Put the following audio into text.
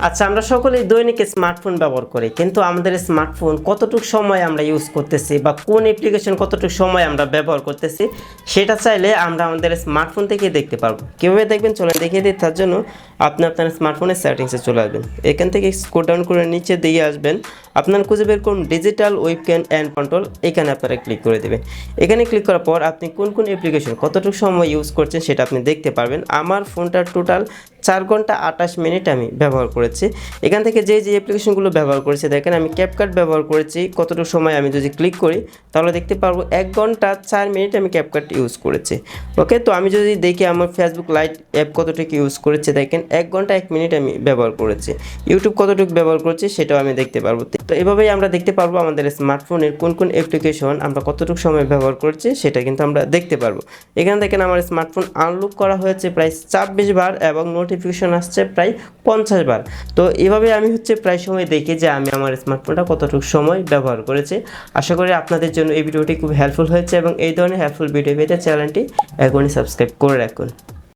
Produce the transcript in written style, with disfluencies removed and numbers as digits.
আচ্ছা, আমরা সকলেই দৈনিক স্মার্টফোন ব্যবহার করি, কিন্তু আমাদের স্মার্টফোন কতটুকু সময় আমরা ইউজ করতেছি বা কোন অ্যাপ্লিকেশন কতটুকু সময় আমরা ব্যবহার করতেছি সেটা চাইলে আমরা আমাদের স্মার্টফোন থেকে দেখতে পারবো। কীভাবে দেখবেন চলেন দেখিয়ে দিই। তার জন্য আপনি আপনার স্মার্টফোনের সেটিংসে চলে আসবেন, এখান থেকে স্ক্রল ডাউন করে নিচে দিয়ে আসবেন, আপনার খুঁজে বের করুন ডিজিটাল ওয়েবক্যাম অ্যান্ড কন্ট্রোল, এখানে আপনারা ক্লিক করে দেবেন। এখানে ক্লিক করার পর আপনি কোন কোন অ্যাপ্লিকেশন কতটুকু সময় ইউজ করছেন সেটা আপনি দেখতে পারবেন। আমার ফোনটার টোটাল 4 ঘন্টা 28 মিনিট আমি ব্যবহার করেছি। এখান থেকে যে অ্যাপ্লিকেশনগুলো ব্যবহার করেছি দেখেন, আমি ক্যাপকাট ব্যবহার করেছি। কতটুকু সময় আমি যদি ক্লিক করি তাহলে দেখতে পারবো 1 ঘন্টা 4 মিনিট আমি ক্যাপকাট ইউজ করেছি। ওকে, তো আমি যদি দেখি আমার ফেসবুক লাইট অ্যাপ কতটুকু ইউজ করেছে দেখেন 1 ঘন্টা 1 মিনিট আমি ব্যবহার করেছি। ইউটিউব কতটুকু ব্যবহার করেছি সেটাও আমি দেখতে পারবো। তো এভাবেই আমরা দেখতে পারবো আমাদের স্মার্টফোনের কোন কোন অ্যাপ্লিকেশন আমরা কতটুকু সময় ব্যবহার করছি সেটা কিন্তু আমরা দেখতে পারবো। এখানে দেখেন আমার স্মার্টফোন আনলক করা হয়েছে প্রায় 26 বার এবং নোটিফিকেশন আসছে প্রায় 50 বার। তো এভাবে আমি প্রায় সময় দেখি যে আমি আমার স্মার্টফোনটা কতটুকু সময় ব্যবহার করেছি। আশা করি আপনাদের জন্য এই ভিডিওটি খুব হেল্পফুল হয়েছে এবং এই ধরনের হেল্পফুল ভিডিও পেতে চ্যানেলটি এখনই সাবস্ক্রাইব করে রাখুন।